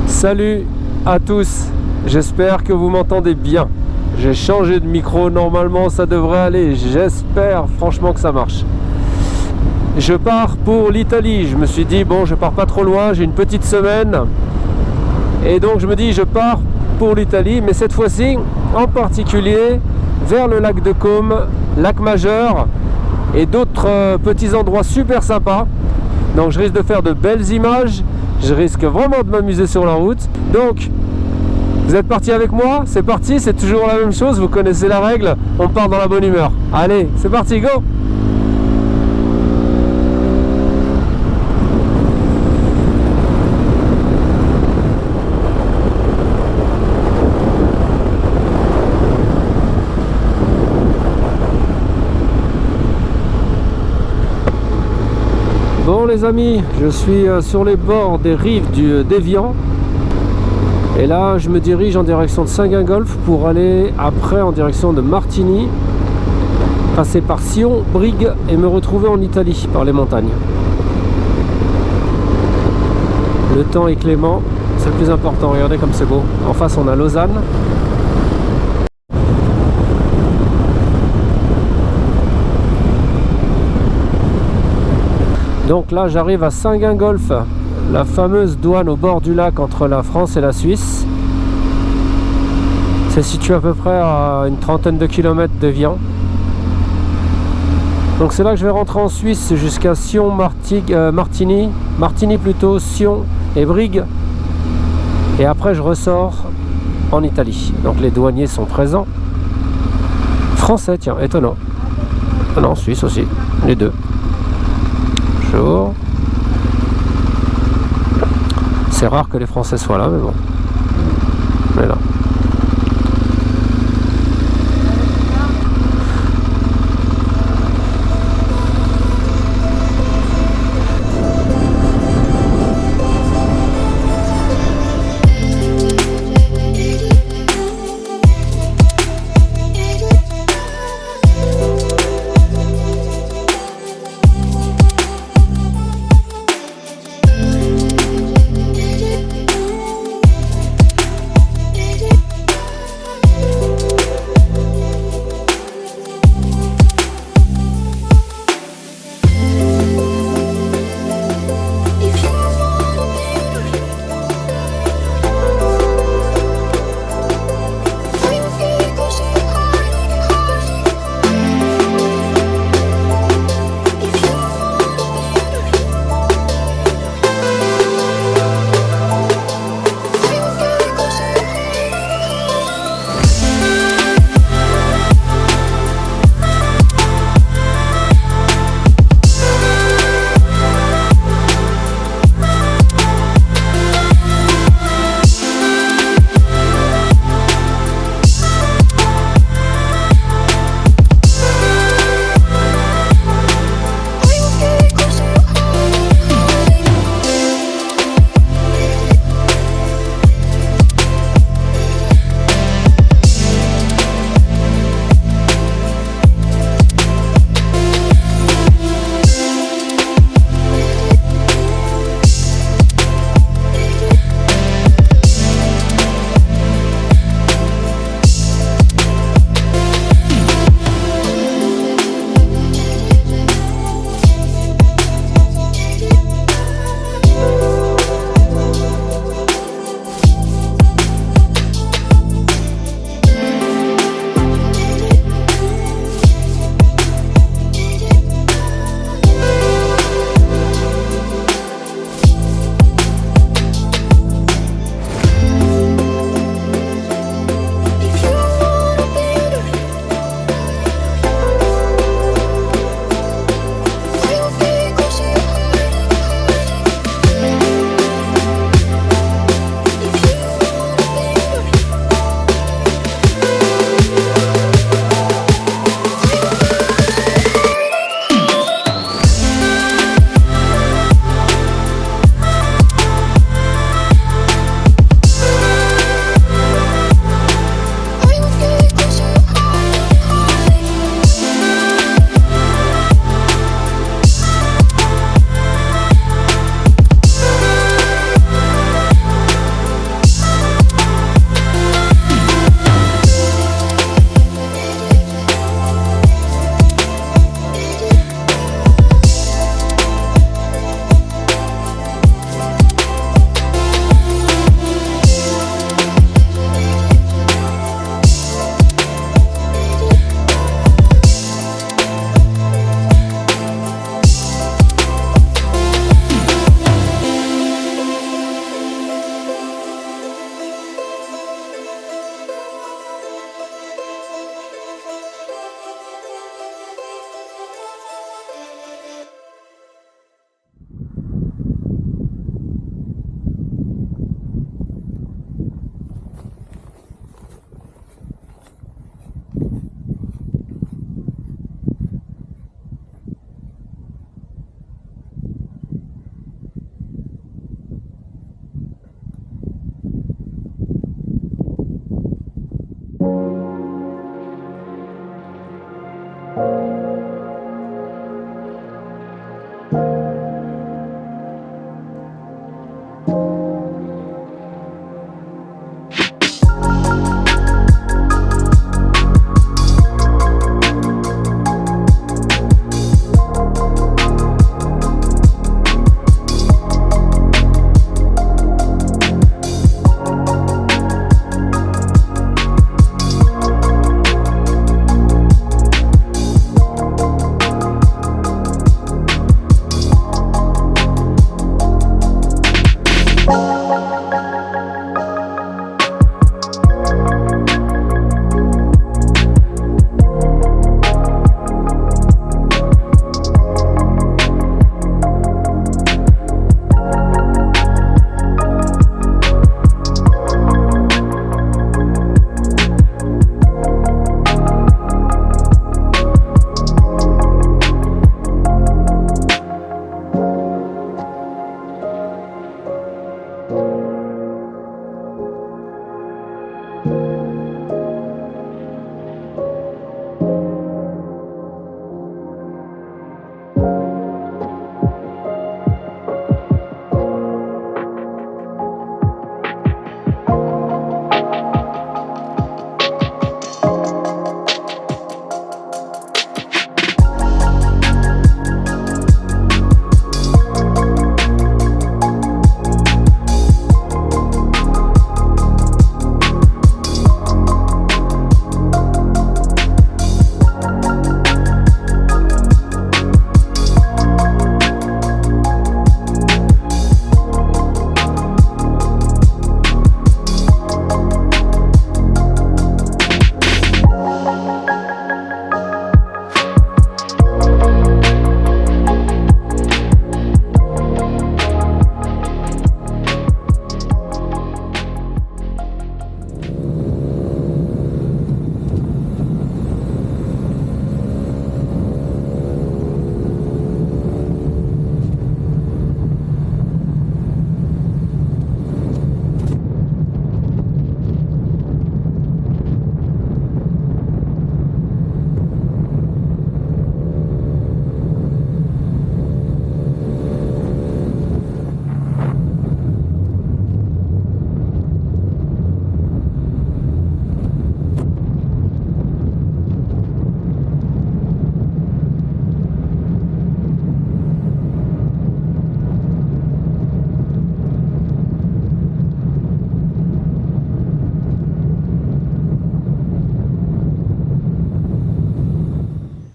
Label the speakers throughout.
Speaker 1: Salut à tous, j'espère que vous m'entendez bien. J'ai changé de micro, normalement ça devrait aller, j'espère franchement que ça marche. Je pars pour l'Italie, je me suis dit bon, je pars pas trop loin, j'ai une petite semaine. Et donc je me dis je pars pour l'Italie, mais cette fois-ci en particulier vers le lac de Côme, lac majeur et d'autres petits endroits super sympas. Donc je risque de faire de belles images. Je risque vraiment de m'amuser sur la route. Donc, vous êtes partis avec moi? C'est parti, c'est toujours la même chose, vous connaissez la règle, on part dans la bonne humeur. Allez, c'est parti, go! Bon les amis, je suis sur les bords des rives du d'Évian. Et là je me dirige en direction de Saint-Gingolph pour aller après en direction de Martigny, passer par Sion, Brigue et me retrouver en Italie par les montagnes. Le temps est clément, c'est le plus important, regardez comme c'est beau. En face on a Lausanne. Donc là j'arrive à Saint-Gingolph, la fameuse douane au bord du lac entre la France et la Suisse. C'est situé à peu près à une trentaine de kilomètres d'Évian. Donc c'est là que je vais rentrer en Suisse jusqu'à Sion, Martigny plutôt, Sion et Brigue. Et après je ressors en Italie. Donc les douaniers sont présents. Français, tiens, étonnant. Ah non, Suisse aussi, les deux. C'est rare que les Français soient là, mais bon. On est là.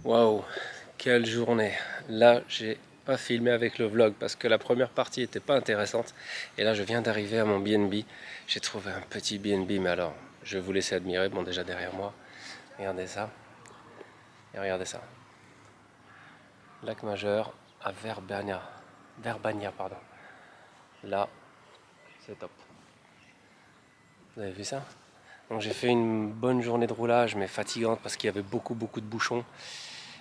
Speaker 1: Waouh, quelle journée! Là, j'ai pas filmé avec le vlog parce que la première partie était pas intéressante. Et là, je viens d'arriver à mon B&B. J'ai trouvé un petit B&B, mais alors, je vous laisse admirer. Bon, déjà derrière moi, regardez ça. Et regardez ça. Lac Majeur à Verbania. Verbania, pardon. Là, c'est top. Vous avez vu ça? Donc j'ai fait une bonne journée de roulage, mais fatigante parce qu'il y avait beaucoup de bouchons,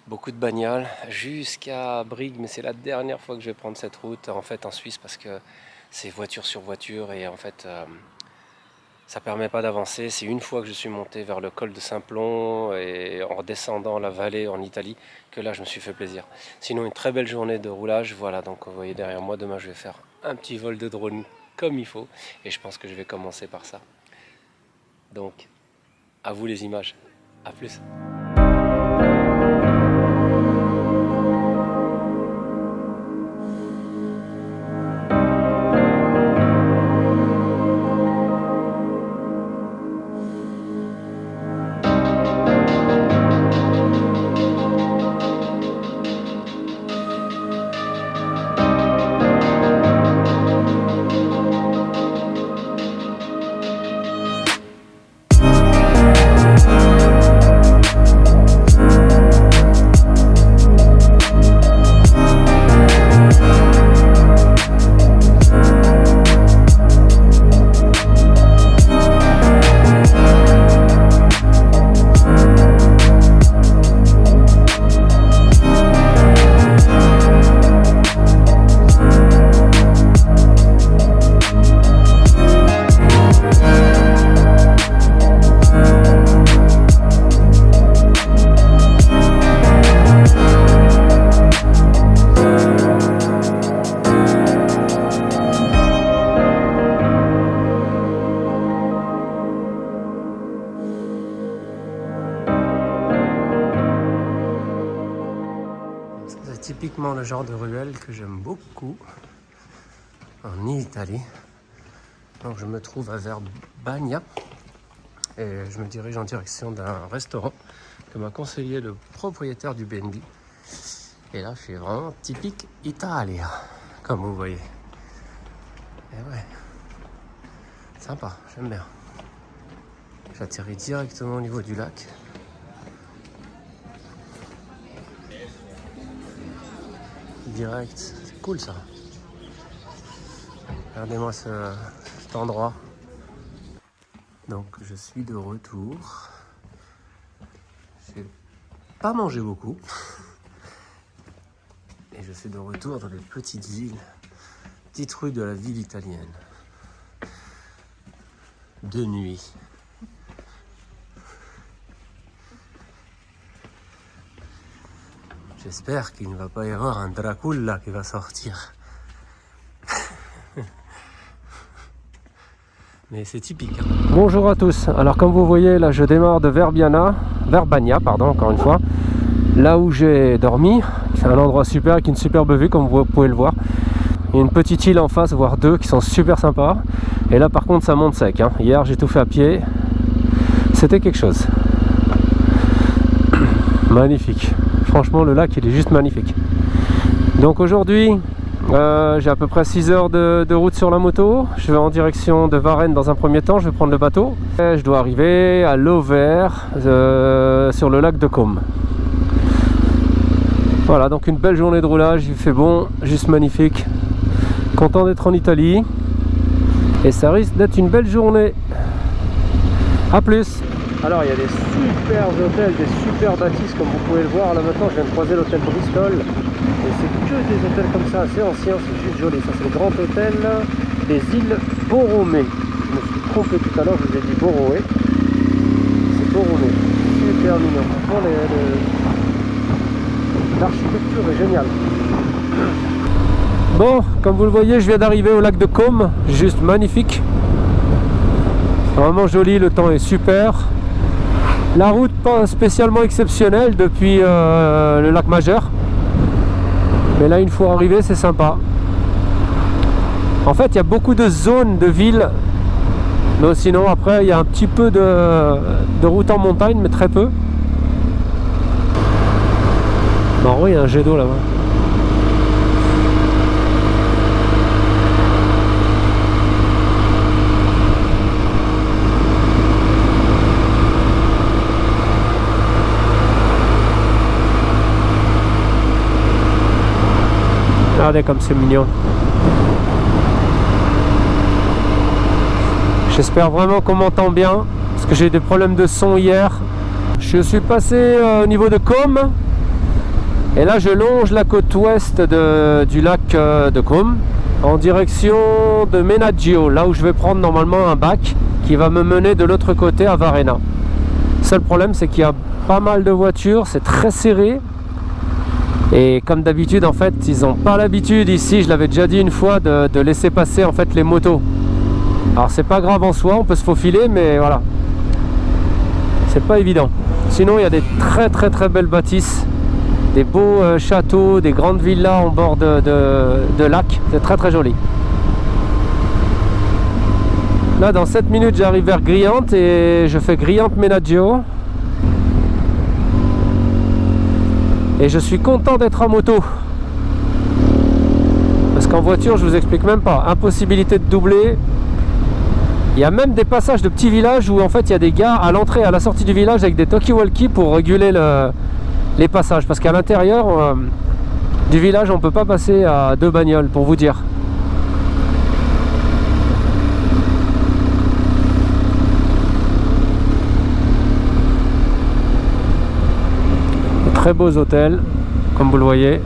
Speaker 1: beaucoup de bagnoles, jusqu'à Brigue, mais c'est la dernière fois que je vais prendre cette route en fait en Suisse parce que c'est voiture sur voiture et en fait ça permet pas d'avancer. C'est une fois que je suis monté vers le col de Saint-Plon et en redescendant la vallée en Italie que là je me suis fait plaisir. Sinon une très belle journée de roulage, voilà, donc vous voyez derrière moi, demain je vais faire un petit vol de drone comme il faut et je pense que je vais commencer par ça. Donc, à vous les images. À plus. Typiquement le genre de ruelle que j'aime beaucoup en Italie. Donc je me trouve à Verbania et je me dirige en direction d'un restaurant que m'a conseillé le propriétaire du B&B. Et là je suis vraiment typique Italia, comme vous voyez. Et ouais, sympa, j'aime bien. J'atterris directement au niveau du lac. Direct, c'est cool ça. Regardez-moi cet endroit. Donc je suis de retour. J'ai pas mangé beaucoup. Et je suis de retour dans les petites villes, petites rues de la ville italienne. De nuit. J'espère qu'il ne va pas y avoir un Dracula qui va sortir. Mais c'est typique. Hein. Bonjour à tous. Alors comme vous voyez, là je démarre de Verbania, encore une fois. Là où j'ai dormi. C'est un endroit super avec une superbe vue comme vous pouvez le voir. Il y a une petite île en face, voire deux, qui sont super sympas. Et là par contre ça monte sec. Hein. Hier j'ai tout fait à pied. C'était quelque chose. Magnifique. Franchement le lac il est juste magnifique. Donc aujourd'hui j'ai à peu près 6 heures de route sur la moto. Je vais en direction de Varennes dans un premier temps, je vais prendre le bateau. Et je dois arriver à Lovers sur le lac de Côme. Voilà, donc une belle journée de roulage, il fait bon, juste magnifique. Content d'être en Italie. Et ça risque d'être une belle journée. A plus. Alors il y a des super hôtels, des super bâtisses comme vous pouvez le voir. Là maintenant je viens de croiser l'hôtel Bristol. Et c'est que des hôtels comme ça, assez anciens, c'est juste joli. Ça c'est le grand hôtel des îles Borromée. Je me suis trompé tout à l'heure, je vous ai dit Borromée. C'est Borromée. Super mignon. Franchement l'architecture est géniale. Bon, comme vous le voyez, je viens d'arriver au lac de Côme. Juste magnifique. Vraiment joli, le temps est super. La route pas spécialement exceptionnelle depuis le lac Majeur. Mais là une fois arrivé c'est sympa. En fait il y a beaucoup de zones de ville. Mais sinon après il y a un petit peu de route en montagne mais très peu. Marron, il y a un jet d'eau là-bas. Regardez comme c'est mignon. J'espère vraiment qu'on m'entend bien, parce que j'ai eu des problèmes de son hier. Je suis passé au niveau de Côme, et là je longe la côte ouest du lac de Côme, en direction de Menaggio, là où je vais prendre normalement un bac qui va me mener de l'autre côté à Varenna. Le seul problème, c'est qu'il y a pas mal de voitures, c'est très serré. Et comme d'habitude, en fait, ils n'ont pas l'habitude ici, je l'avais déjà dit une fois, de laisser passer en fait les motos. Alors c'est pas grave en soi, on peut se faufiler, mais voilà, c'est pas évident. Sinon il y a des très belles bâtisses, des beaux châteaux, des grandes villas en bord de lac, c'est très joli. Là dans 7 minutes j'arrive vers Griante et je fais Griante-Menaggio. Et je suis content d'être en moto. Parce qu'en voiture, je vous explique même pas. Impossibilité de doubler. Il y a même des passages de petits villages où en fait il y a des gars à l'entrée et à la sortie du village avec des talkie-walkie pour réguler les passages. Parce qu'à l'intérieur du village, on ne peut pas passer à 2 bagnoles, pour vous dire. Très beaux hôtels, comme vous le voyez.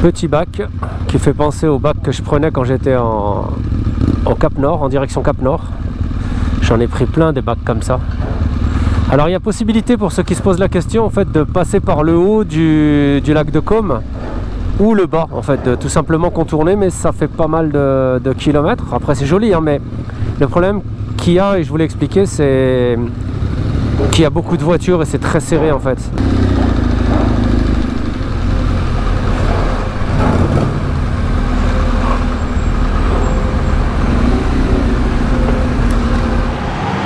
Speaker 1: Petit bac qui fait penser au bac que je prenais quand j'étais en Cap Nord, en direction Cap Nord. J'en ai pris plein des bacs comme ça. Alors il y a possibilité pour ceux qui se posent la question en fait de passer par le haut du lac de Côme ou le bas en fait, de tout simplement contourner, mais ça fait pas mal de kilomètres. Après c'est joli hein, mais le problème qu'il y a, et je vous l'ai expliqué, c'est qu'il y a beaucoup de voitures et c'est très serré en fait.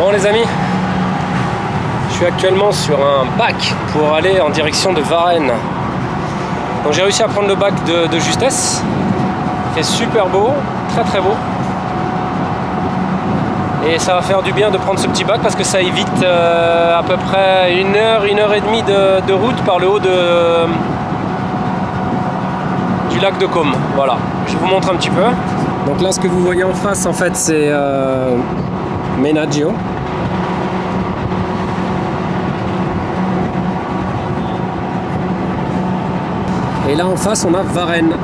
Speaker 1: Bon les amis, je suis actuellement sur un bac pour aller en direction de Varennes. Donc j'ai réussi à prendre le bac de justesse. Il fait super beau, très beau. Et ça va faire du bien de prendre ce petit bac parce que ça évite à peu près 1 heure et demie de route par le haut du lac de Côme. Voilà, je vous montre un petit peu. Donc là ce que vous voyez en face en fait c'est Menaggio. Et là en face on a Varennes.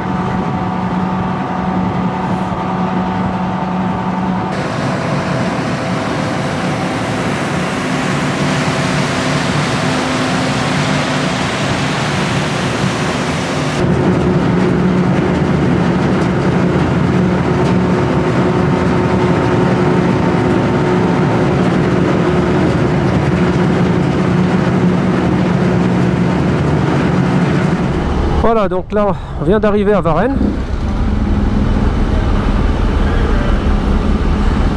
Speaker 1: Voilà, donc là on vient d'arriver à Varennes.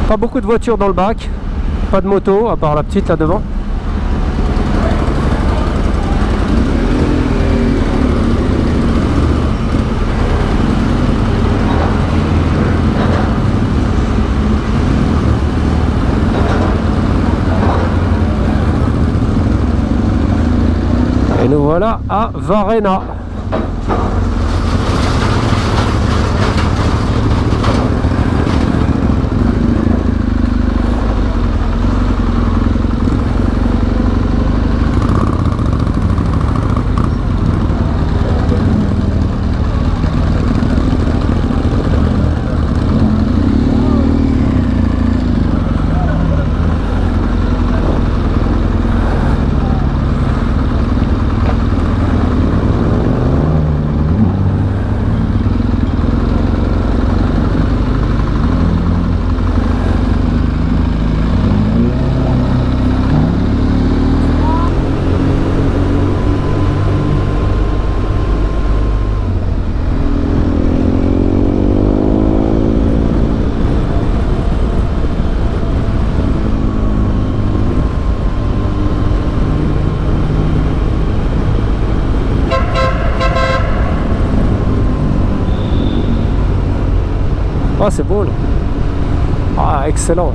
Speaker 1: Pas beaucoup de voitures dans le bac, pas de moto à part la petite là devant. Et nous voilà à Varenna. Ah, c'est beau là. Ah, excellent.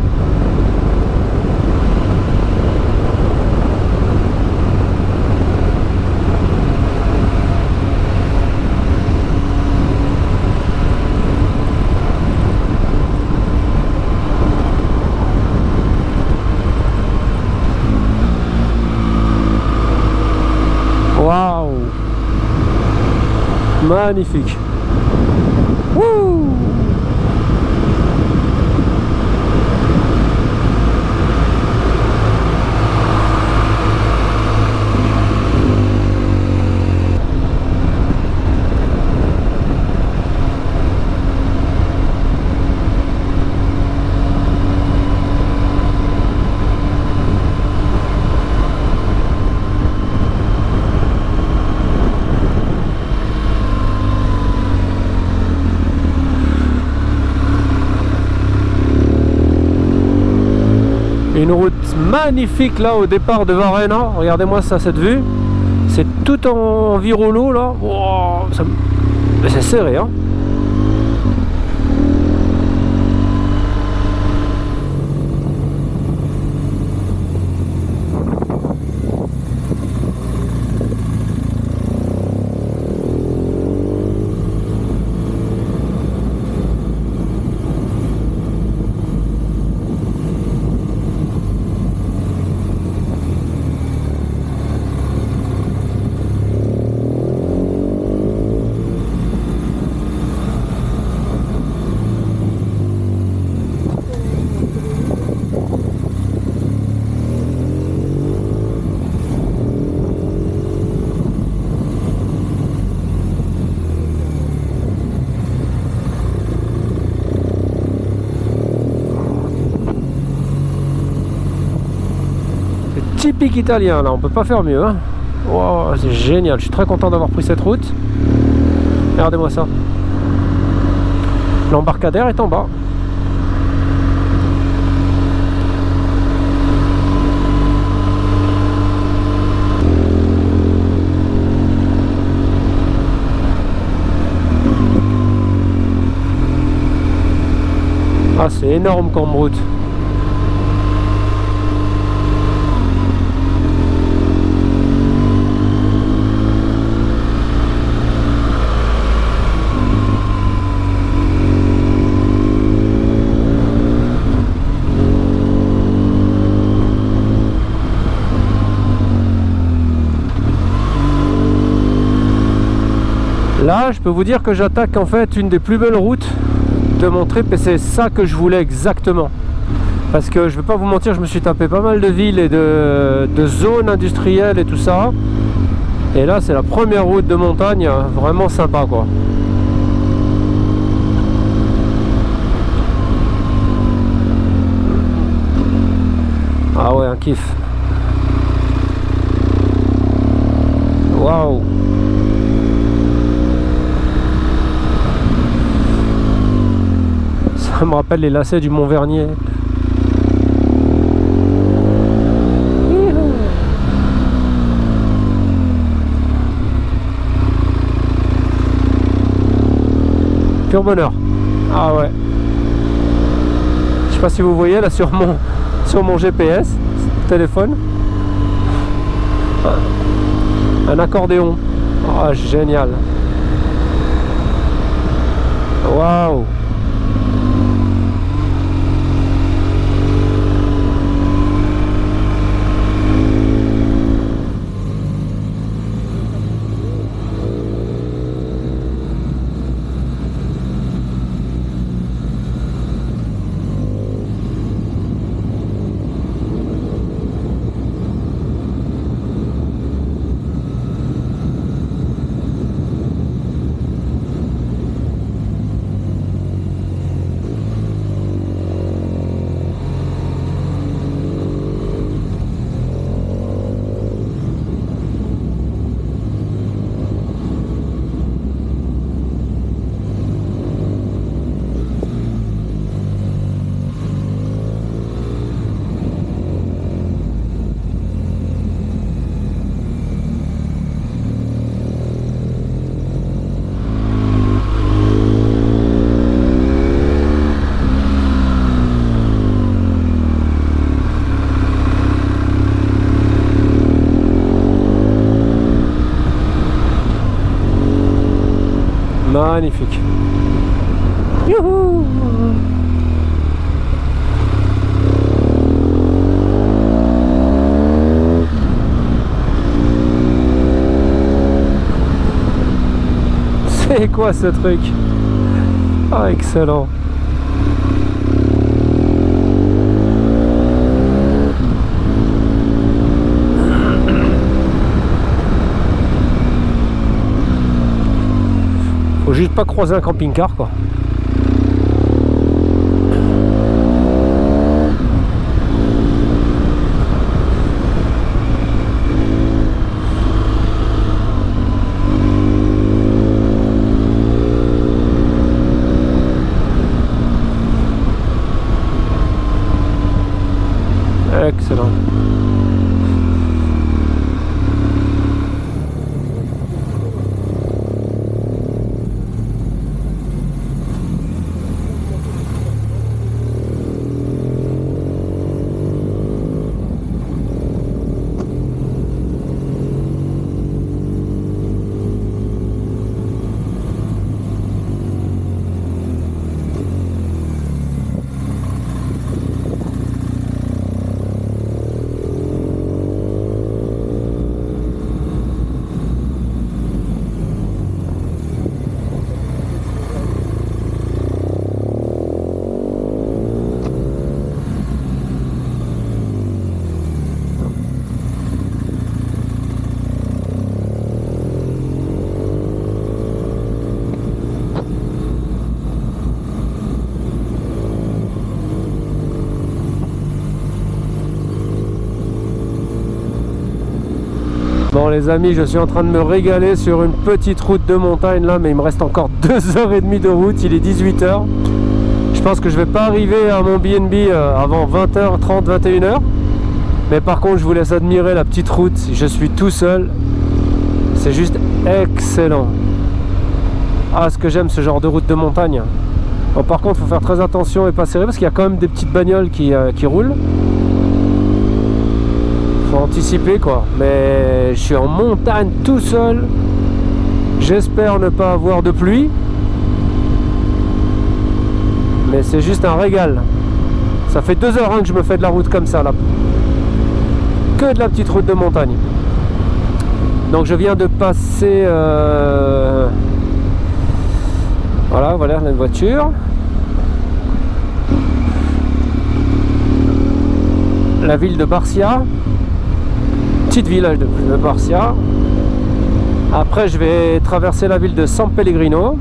Speaker 1: Waouh, magnifique. Wouh. Une route magnifique là au départ de Varennes. Regardez-moi ça, cette vue. C'est tout en virolo là. Wow, c'est serré, hein. Typique italien là, on peut pas faire mieux, hein. Wow, c'est génial, je suis très content d'avoir pris cette route. Regardez-moi ça. L'embarcadère est en bas. Ah, c'est énorme comme route. Là, je peux vous dire que j'attaque en fait une des plus belles routes de mon trip et c'est ça que je voulais exactement. Parce que je vais pas vous mentir, je me suis tapé pas mal de villes et de zones industrielles et tout ça. Et là, c'est la première route de montagne vraiment sympa, quoi. Ah ouais, un kiff. Waouh. Ça me rappelle les lacets du Mont Vernier. Pur bonheur. Ah ouais. Je sais pas si vous voyez là sur mon GPS téléphone. Un accordéon. Ah, génial. Waouh. Magnifique. Youhou! C'est quoi ce truc? Ah, excellent. Faut juste pas croiser un camping-car, quoi. Excellent. Bon les amis, je suis en train de me régaler sur une petite route de montagne là, mais il me reste encore 2h30 de route, il est 18h. Je pense que je vais pas arriver à mon BNB avant 20h30, 21h. Mais par contre, je vous laisse admirer la petite route, je suis tout seul. C'est juste excellent. Ah, ce que j'aime ce genre de route de montagne. Bon, par contre, il faut faire très attention et pas serrer parce qu'il y a quand même des petites bagnoles qui roulent. Anticiper quoi, mais je suis en montagne tout seul, j'espère ne pas avoir de pluie, mais c'est juste un régal. Ça fait 2h01 que je me fais de la route comme ça là, que de la petite route de montagne. Donc je viens de passer voilà la voiture, la ville de Barcia, petit village de Barcia. Après je vais traverser la ville de San Pellegrino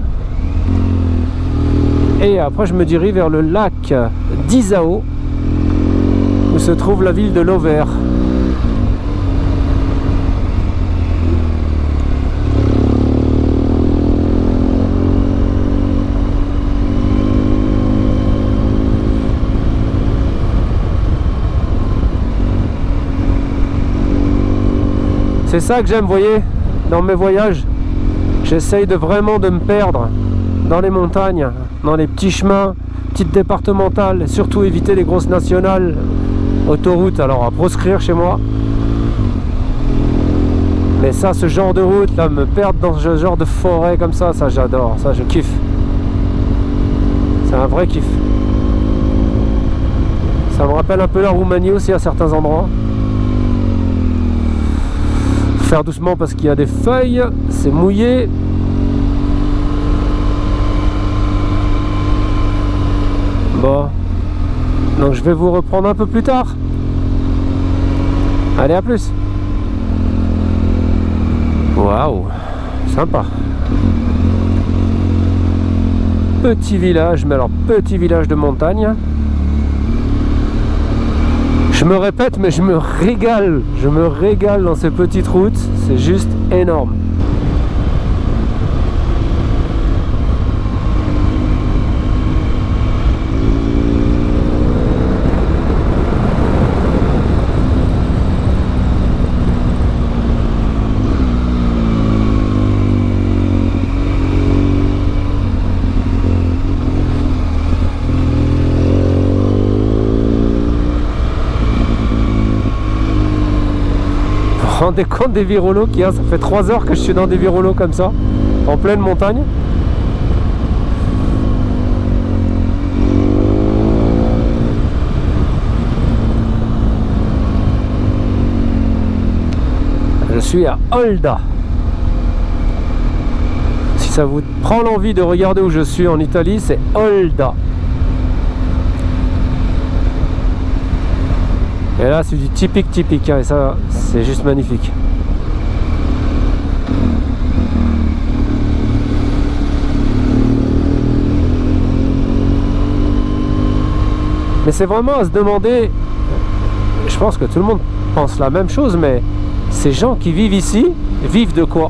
Speaker 1: et après je me dirige vers le lac d'Isao où se trouve la ville de Lovere. C'est ça que j'aime, vous voyez, dans mes voyages. J'essaye vraiment de me perdre dans les montagnes, dans les petits chemins, petites départementales, et surtout éviter les grosses nationales, autoroutes, alors à proscrire chez moi. Mais ça, ce genre de route, là, me perdre dans ce genre de forêt comme ça j'adore, ça je kiffe. C'est un vrai kiff. Ça me rappelle un peu la Roumanie aussi à certains endroits. Faire doucement parce qu'il y a des feuilles, c'est mouillé. Bon, donc je vais vous reprendre un peu plus tard. Allez, à plus. Waouh, sympa. Petit village, mais alors petit village de montagne. Je me répète, mais je me régale dans ces petites routes, c'est juste énorme. Vous vous rendez compte des virolos qu'il y a? Ça fait 3 heures que je suis dans des virolos comme ça, en pleine montagne. suis à Olda. Si ça vous prend l'envie de regarder où je suis en Italie, c'est Olda. Et là, c'est du typique, hein, et ça, c'est juste magnifique. Mais c'est vraiment à se demander, je pense que tout le monde pense la même chose, mais ces gens qui vivent ici, vivent de quoi?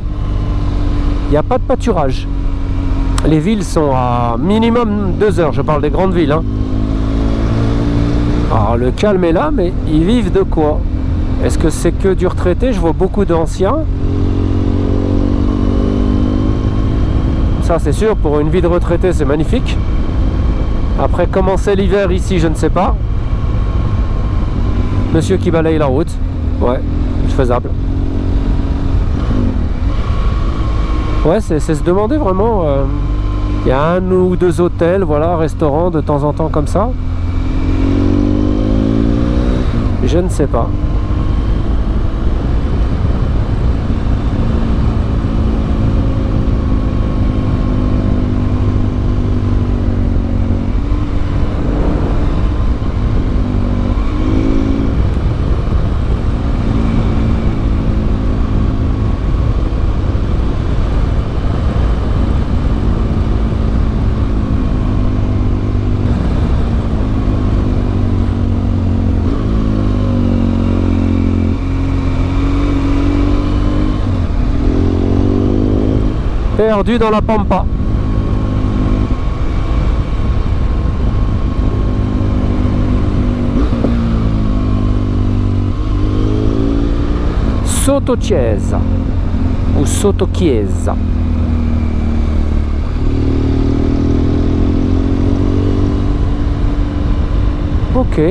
Speaker 1: Il n'y a pas de pâturage. Les villes sont à minimum 2 heures, je parle des grandes villes, hein. Alors le calme est là, mais ils vivent de quoi? Est-ce que c'est que du retraité? Je vois beaucoup d'anciens. Ça c'est sûr, pour une vie de retraité c'est magnifique. Après comment c'est l'hiver ici, je ne sais pas. Monsieur qui balaye la route. Ouais, c'est faisable. Ouais, c'est se demander vraiment. Il y a 1 ou 2 hôtels, voilà, restaurants de temps en temps comme ça. Je ne sais pas. Perdu dans la pampa. Sotto Chiesa ou Sotto Chiesa. Ok.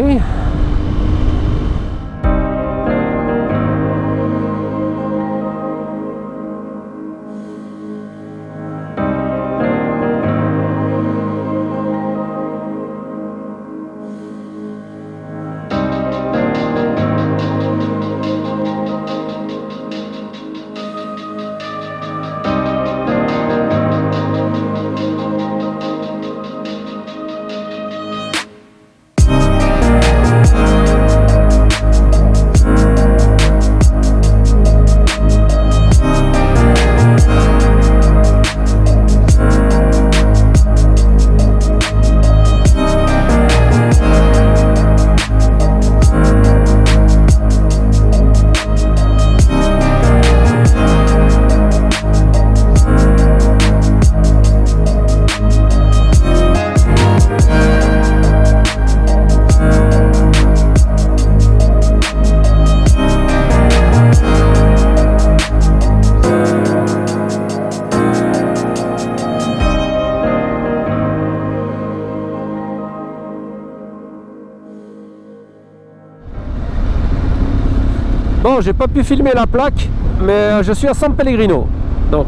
Speaker 1: Bon, j'ai pas pu filmer la plaque, mais je suis à San Pellegrino. Donc,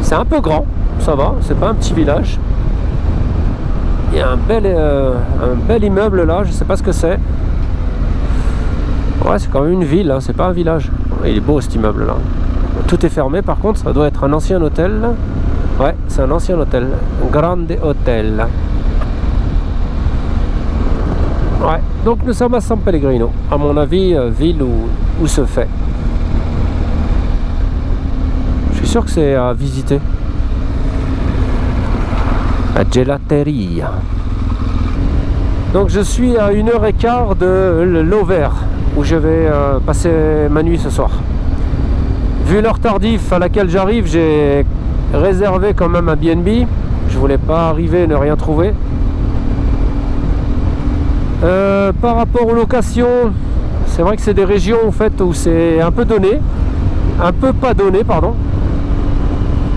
Speaker 1: c'est un peu grand, ça va, c'est pas un petit village. Il y a un bel immeuble là, je sais pas ce que c'est. Ouais, c'est quand même une ville, hein, c'est pas un village. Il est beau cet immeuble là. Tout est fermé par contre, ça doit être un ancien hôtel. Ouais, c'est un ancien hôtel. Un grande hôtel. Ouais, donc nous sommes à San Pellegrino. À mon avis, ville où se fait. Je suis sûr que c'est à visiter. La gelateria. Donc je suis à 1h15 de l'Auvers, où je vais passer ma nuit ce soir. Vu l'heure tardive à laquelle j'arrive, j'ai réservé quand même un B&B. Je voulais pas arriver et ne rien trouver. Par rapport aux locations, c'est vrai que c'est des régions en fait où c'est un peu donné, un peu pas donné, pardon.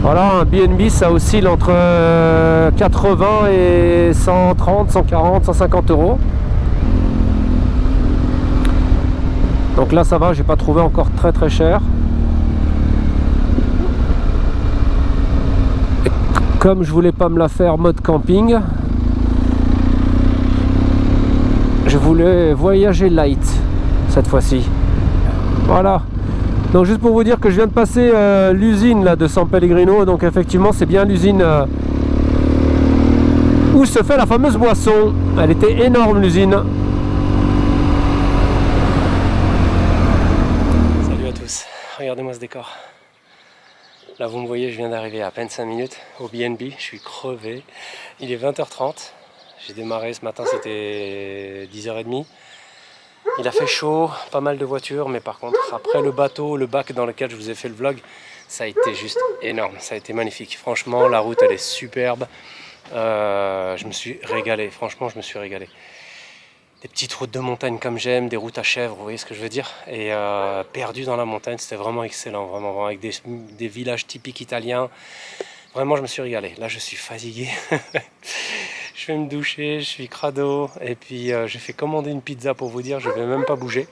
Speaker 1: Voilà, un B&B ça oscille entre 80 et 130, 140, 150 euros. Donc là ça va, j'ai pas trouvé encore très cher. Et comme je voulais pas me la faire mode camping, je voulais voyager light cette fois-ci. Voilà, Donc juste pour vous dire que je viens de passer l'usine là de San Pellegrino, donc effectivement c'est bien l'usine où se fait la fameuse boisson. Elle était énorme l'usine. Salut à tous, regardez-moi ce décor. Là vous me voyez, je viens d'arriver à peine 5 minutes au BNB, je suis crevé. Il est 20h30, j'ai démarré ce matin, c'était 10h30. Il a fait chaud, pas mal de voitures, mais par contre après le bateau, le bac dans lequel je vous ai fait le vlog, ça a été juste énorme, ça a été magnifique. Franchement la route elle est superbe, je me suis régalé, franchement je me suis régalé. Des petites routes de montagne comme j'aime, des routes à chèvres, vous voyez ce que je veux dire, et perdu dans la montagne, c'était vraiment excellent, vraiment avec des villages typiques italiens. Vraiment je me suis régalé. Là je suis fatigué. Je vais me doucher, je suis crado, et puis j'ai fait commander une pizza pour vous dire, je vais même pas bouger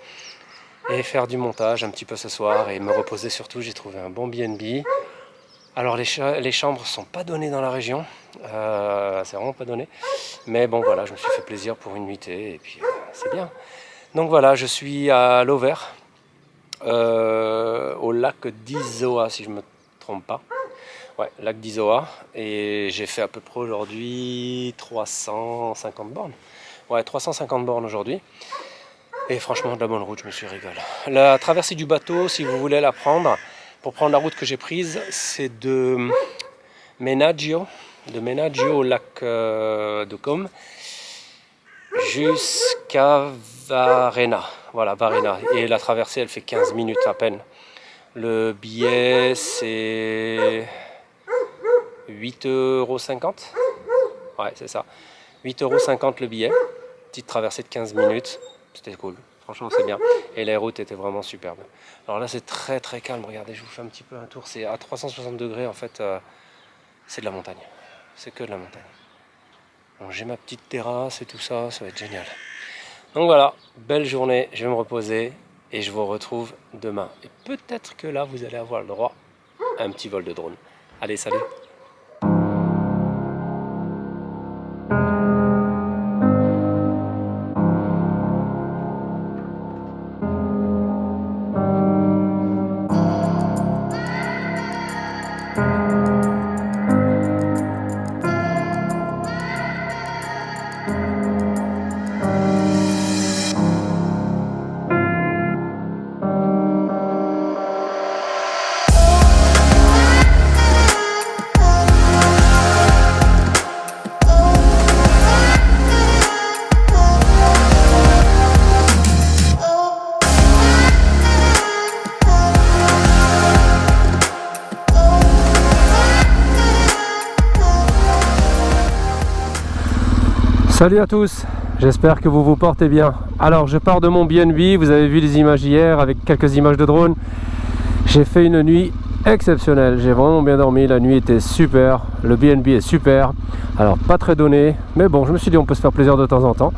Speaker 1: et faire du montage un petit peu ce soir et me reposer surtout. J'ai trouvé un bon BNB. Alors les chambres sont pas données dans la région, c'est vraiment pas donné, mais bon voilà, je me suis fait plaisir pour une nuitée et puis c'est bien. Donc voilà, je suis à Lovers, au lac d'Isoa si je me trompe pas. Ouais, lac d'Isoa, et j'ai fait à peu près aujourd'hui 350 bornes. Ouais, 350 bornes aujourd'hui. Et franchement, de la bonne route, je me suis régalé. La traversée du bateau, si vous voulez la prendre, pour prendre la route que j'ai prise, c'est de Menaggio au lac de Comme, jusqu'à Varena. Voilà, Varena. Et la traversée, elle fait 15 minutes à peine. Le billet, c'est 8,50 €. Ouais, c'est ça. 8,50 € le billet. Petite traversée de 15 minutes. C'était cool. Franchement, c'est bien. Et les routes étaient vraiment superbes. Alors là, c'est très très calme. Regardez, je vous fais un petit peu un tour. C'est à 360 degrés en fait. C'est de la montagne. C'est que de la montagne. Bon, j'ai ma petite terrasse et tout ça. Ça va être génial. Donc voilà, belle journée. Je vais me reposer et je vous retrouve demain. Et peut-être que là, vous allez avoir le droit à un petit vol de drone. Allez, salut! Salut à tous, j'espère que vous vous portez bien. Alors je pars de mon BNB, vous avez vu les images hier avec quelques images de drone. J'ai fait une nuit exceptionnelle, j'ai vraiment bien dormi, la nuit était super, le BNB est super. Alors pas très donné, mais bon je me suis dit on peut se faire plaisir de temps en temps.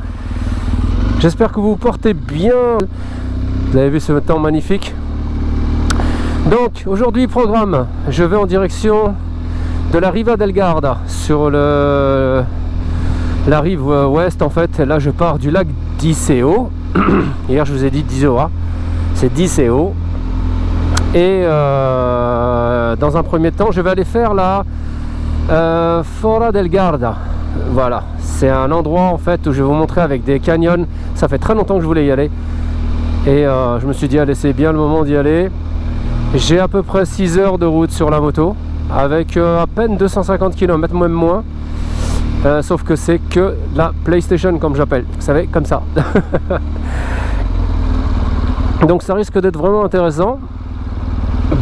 Speaker 1: J'espère que vous vous portez bien, vous avez vu ce temps magnifique. Donc aujourd'hui programme, je vais en direction de la Riva del Garda sur la rive ouest en fait. Là je pars du lac d'Iseo. Hier je vous ai dit d'Isoa, c'est d'Iseo. Et dans un premier temps je vais aller faire la Fora del Garda. Voilà, c'est un endroit en fait où je vais vous montrer avec des canyons. Ça fait très longtemps que je voulais y aller et je me suis dit allez, c'est bien le moment d'y aller. J'ai à peu près 6 heures de route sur la moto avec à peine 250 km, même moins. Sauf que c'est que la PlayStation comme j'appelle, vous savez, comme ça. Donc ça risque d'être vraiment intéressant.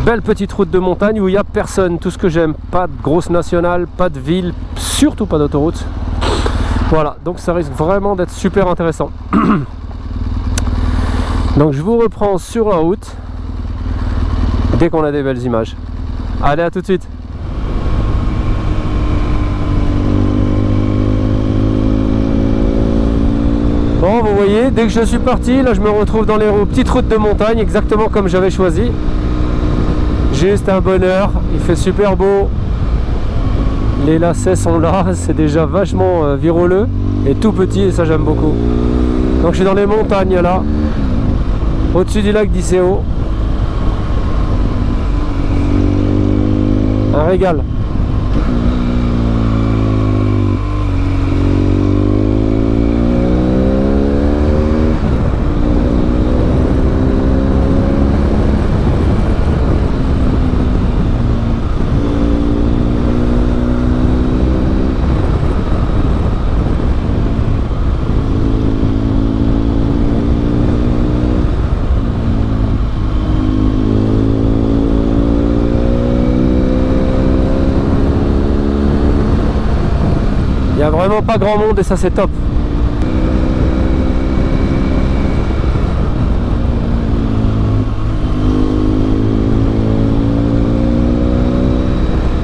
Speaker 1: Belle petite route de montagne où il n'y a personne, tout ce que j'aime. Pas de grosse nationale, pas de ville, surtout pas d'autoroute. Voilà, donc ça risque vraiment d'être super intéressant. Donc je vous reprends sur la route dès qu'on a des belles images. Allez, à tout de suite. Bon, vous voyez, dès que je suis parti, là je me retrouve dans les petites routes de montagne, exactement comme j'avais choisi. Juste un bonheur, il fait super beau. Les lacets sont là, c'est déjà vachement viroleux et tout petit, et ça j'aime beaucoup. Donc je suis dans les montagnes là, au-dessus du lac d'Iseo. Un régal. Il n'y a vraiment pas grand monde et ça c'est top.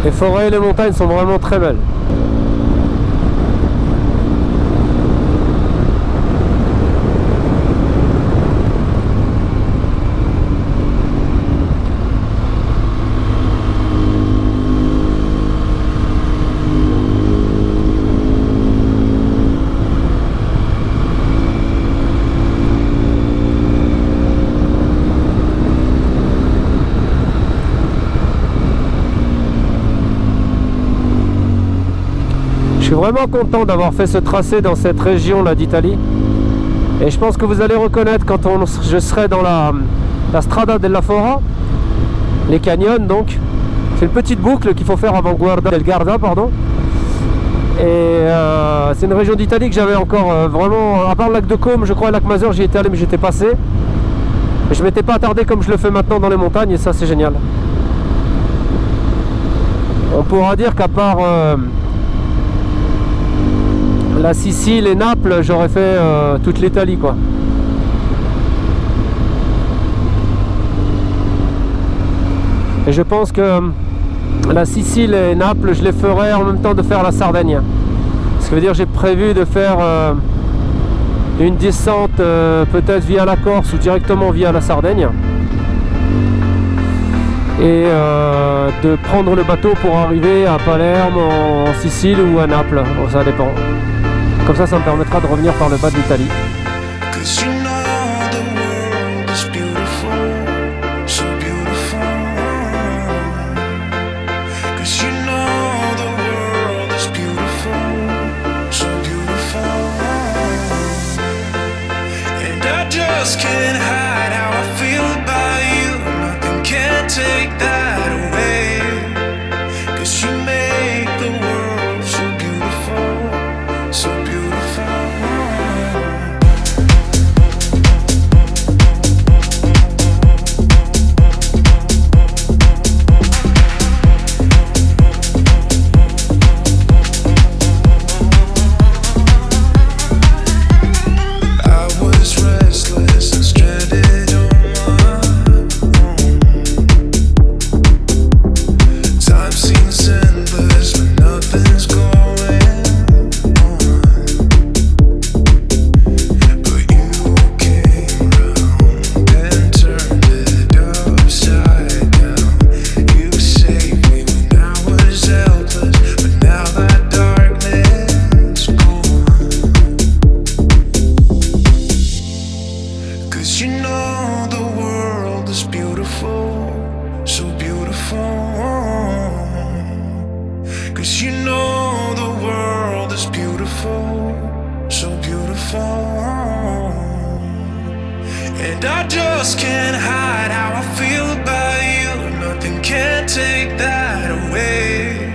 Speaker 1: Les forêts et les montagnes sont vraiment très belles. Je suis vraiment content d'avoir fait ce tracé dans cette région là d'Italie et je pense que vous allez reconnaître quand je serai dans la Strada della Fora, les canyons donc. C'est une petite boucle qu'il faut faire avant del Garda, pardon. Et c'est une région d'Italie que j'avais encore vraiment, à part le lac de Côme, je crois, le lac Mazur, j'y étais allé mais j'étais passé. Et je m'étais pas attardé comme je le fais maintenant dans les montagnes et ça c'est génial. On pourra dire qu'à part la Sicile et Naples, j'aurais fait toute l'Italie quoi. Et je pense que la Sicile et Naples, je les ferai en même temps de faire la Sardaigne. Ce qui veut dire que j'ai prévu de faire une descente peut-être via la Corse ou directement via la Sardaigne. Et de prendre le bateau pour arriver à Palerme, en Sicile ou à Naples, bon, ça dépend. Comme ça me permettra de revenir par le bas de l'Italie. And I just can't hide how I feel about you. Nothing can take that away.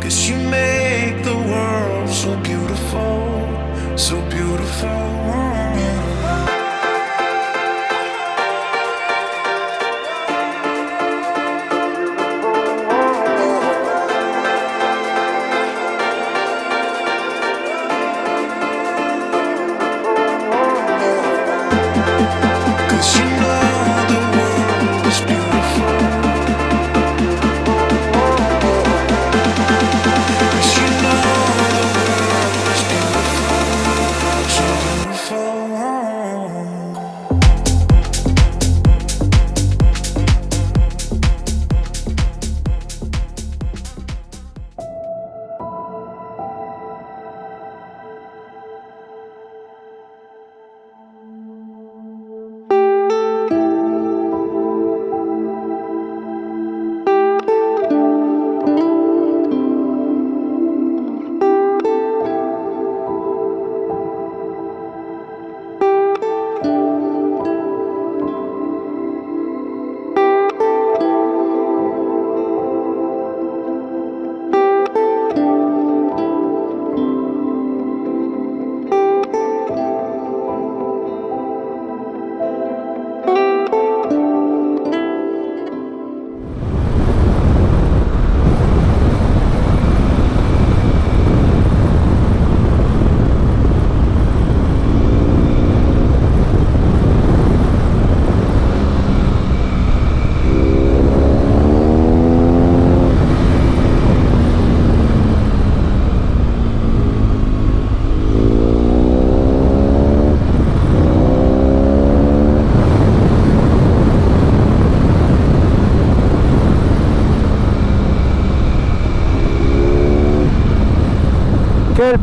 Speaker 1: 'Cause you make the world so beautiful, so beautiful. Beautiful.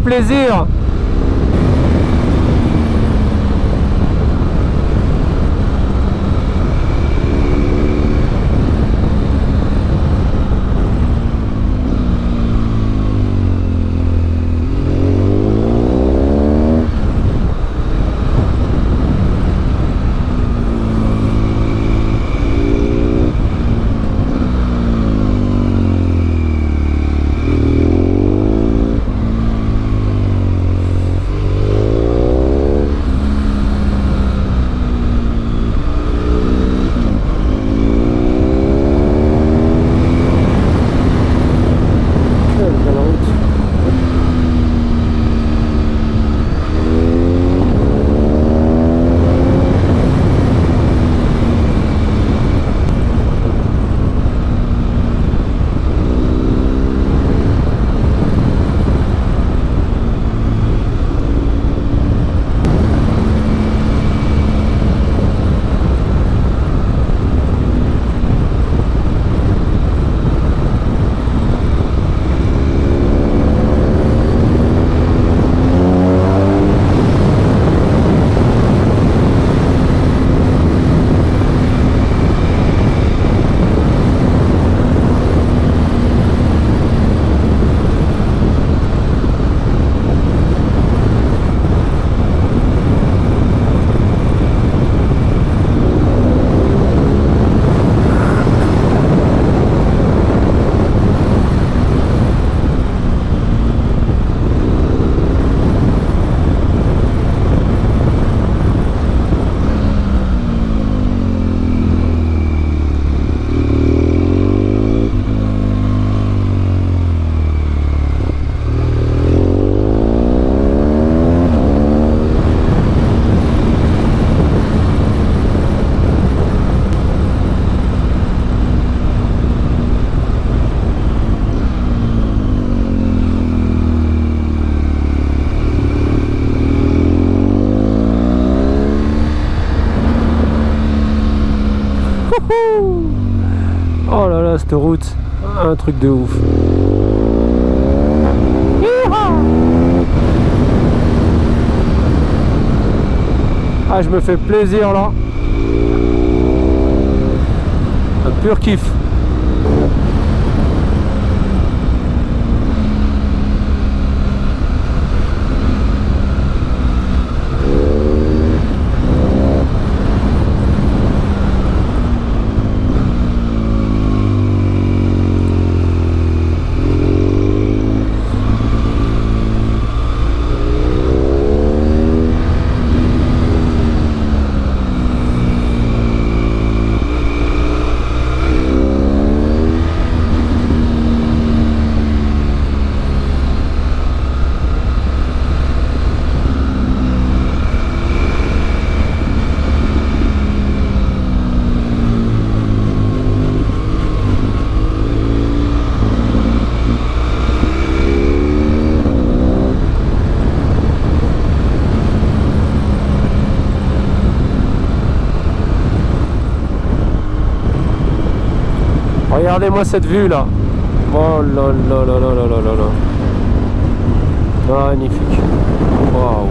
Speaker 1: plaisir. Oh là là, cette route, un truc de ouf. Ah, je me fais plaisir là. Un pur kiff. Regardez-moi cette vue là. Oh là là là là là là là là. Magnifique. Waouh.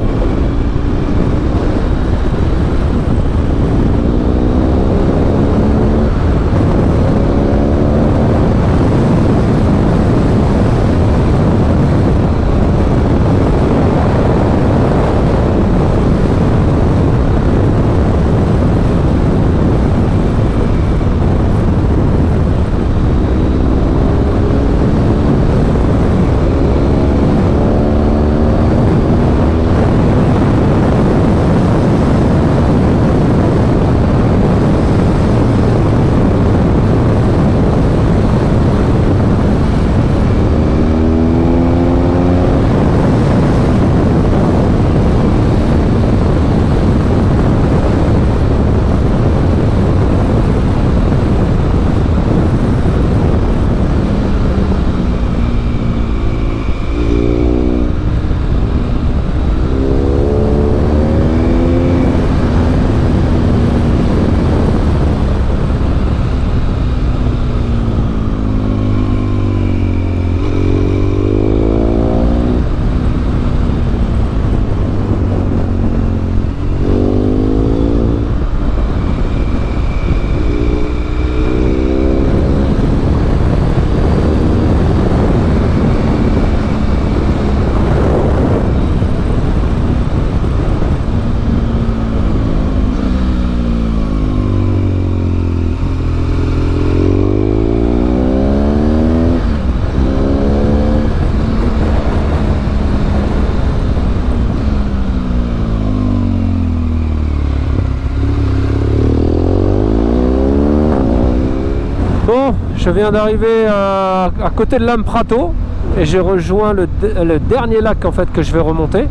Speaker 1: Bon, je viens d'arriver à côté de Lamprato et j'ai rejoint le dernier lac en fait que je vais remonter.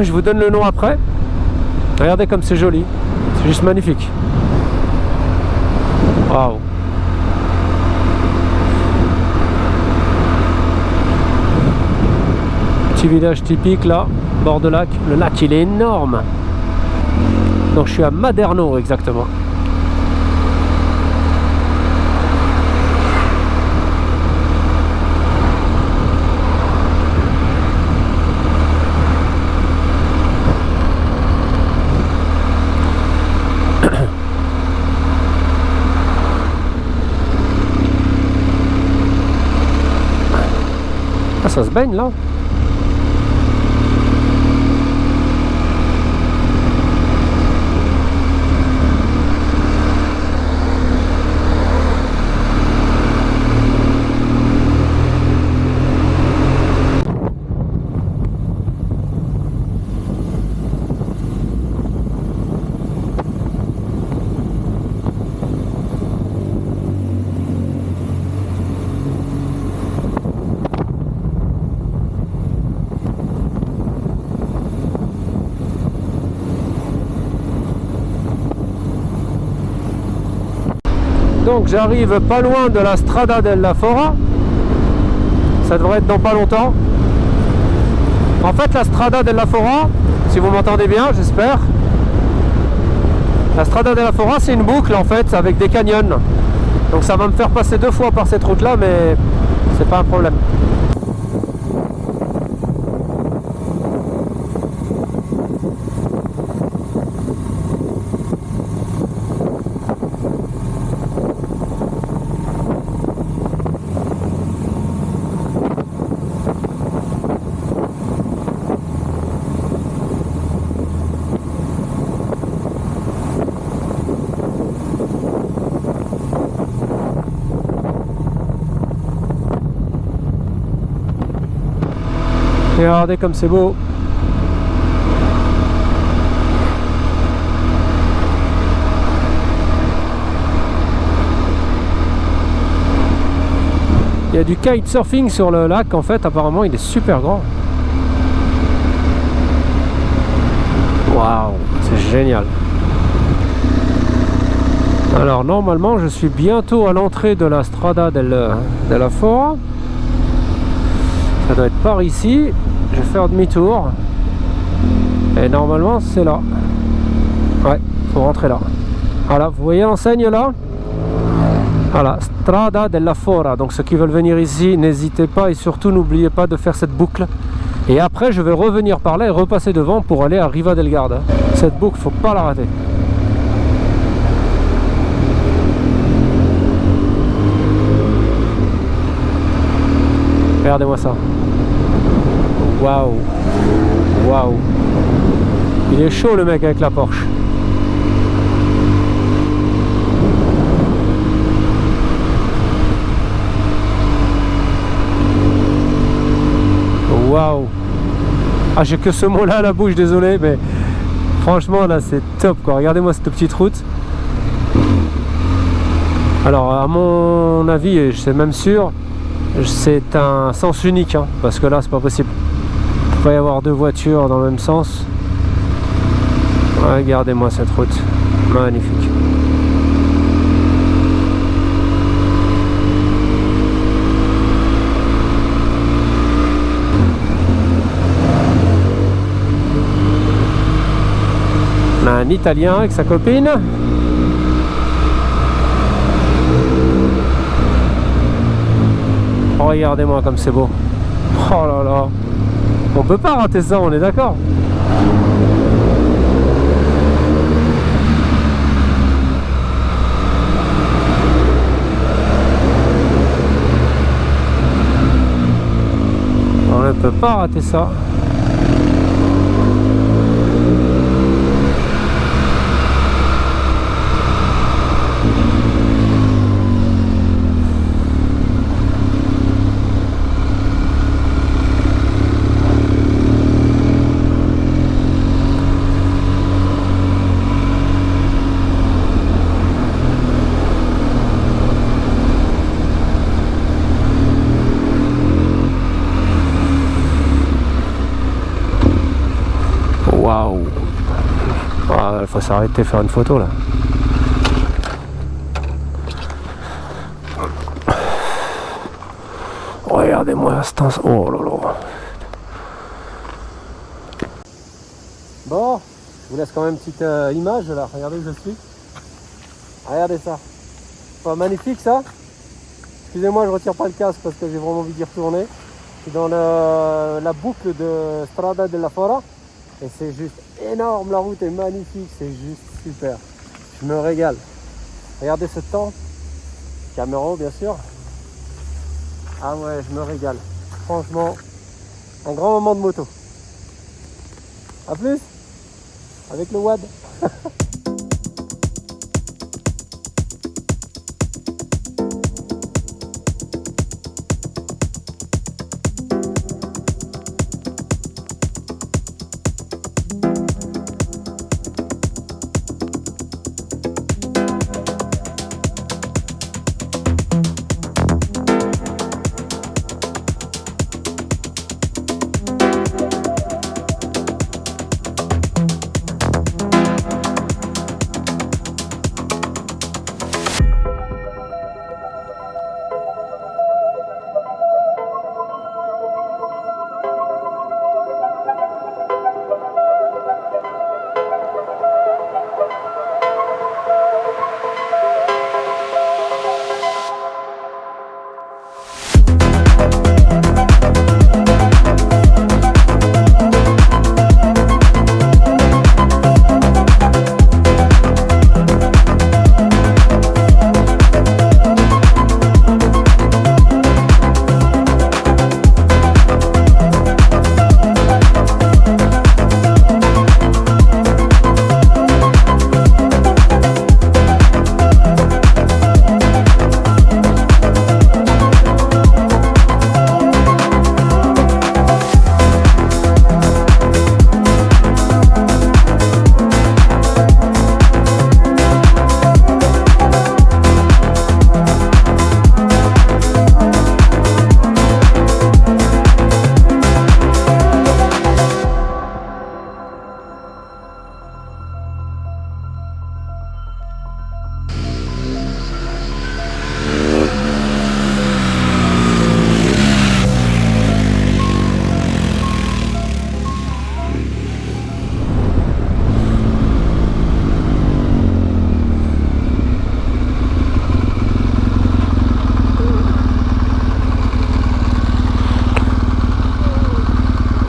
Speaker 1: Je vous donne le nom après. Regardez comme c'est joli, c'est juste magnifique. Waouh. Petit village typique là, bord de lac. Le lac il est énorme. Donc je suis à Maderno exactement. Ah, ça se baigne là. Donc j'arrive pas loin de la Strada della Fora. Ça devrait être dans pas longtemps. En fait la Strada della Fora, si vous m'entendez bien, j'espère. La Strada della Fora c'est une boucle en fait avec des canyons. Donc ça va me faire passer 2 fois par cette route là, mais c'est pas un problème. Et regardez comme c'est beau. Il y a du kitesurfing sur le lac en fait, apparemment il est super grand. Waouh, c'est génial. Alors normalement je suis bientôt à l'entrée de la Strada della Fora. Ça doit être par ici. Je vais faire demi-tour. Et normalement c'est là. Ouais, faut rentrer là. Voilà, vous voyez l'enseigne là? Voilà, Strada della Fora. Donc ceux qui veulent venir ici, n'hésitez pas et surtout n'oubliez pas de faire cette boucle. Et après je vais revenir par là et repasser devant pour aller à Riva del Garda. Cette boucle, faut pas la rater. Regardez-moi ça. Waouh. Waouh. Il est chaud le mec avec la Porsche. Waouh. Ah, j'ai que ce mot-là à la bouche, désolé, mais franchement là c'est top quoi. Regardez-moi cette petite route. Alors à mon avis, et je suis même sûr, c'est un sens unique hein, parce que là c'est pas possible. Il peut pas y avoir 2 voitures dans le même sens. Regardez-moi cette route, magnifique. On a un Italien avec sa copine. Oh, regardez-moi comme c'est beau. Oh là là. On peut pas rater ça, on est d'accord. On ne peut pas rater ça. faut s'arrêter faire une photo là. Regardez-moi l'instant. Oh là là. Bon, je vous laisse quand même une petite image là. Regardez où je suis. Regardez ça. Pas magnifique ça? Excusez-moi, je retire pas le casque parce que j'ai vraiment envie d'y retourner. Je suis dans la boucle de Strada della Fora et c'est juste énorme, la route est magnifique, c'est juste super. Je me régale. Regardez ce temps. Caméra bien sûr. Ah ouais, je me régale. Franchement, un grand moment de moto. A plus avec le WAD.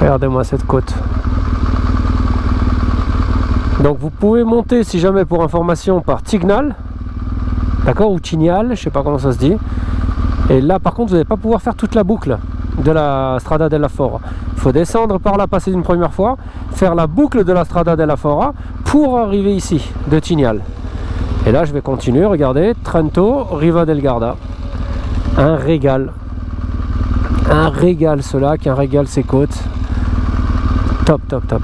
Speaker 1: Regardez-moi cette côte. Donc vous pouvez monter si jamais pour information par Tignal, d'accord, ou Tignal, je sais pas comment ça se dit. Et là par contre vous n'allez pas pouvoir faire toute la boucle de la Strada della Fora. Il faut descendre par là, passer une première fois, faire la boucle de la Strada della Fora pour arriver ici, de Tignal. Et là je vais continuer, regardez, Trento, Riva del Garda. Un régal. Un régal ce lac, un régal ces côtes. Top, top, top.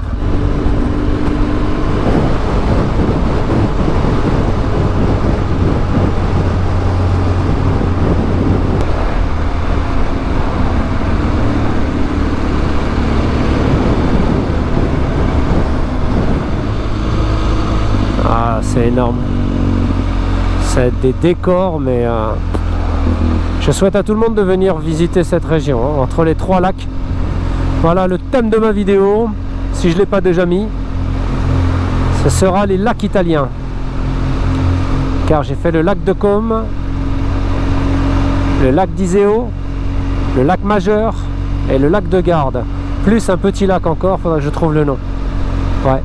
Speaker 1: Ah, c'est énorme. C'est des décors, mais je souhaite à tout le monde de venir visiter cette région, hein, entre les trois lacs. Voilà le thème de ma vidéo, si je ne l'ai pas déjà mis, ce sera les lacs italiens. Car j'ai fait le lac de Côme, le lac d'Iseo, le lac Majeur et le lac de Garde. Plus un petit lac encore, il faudra que je trouve le nom. Ouais.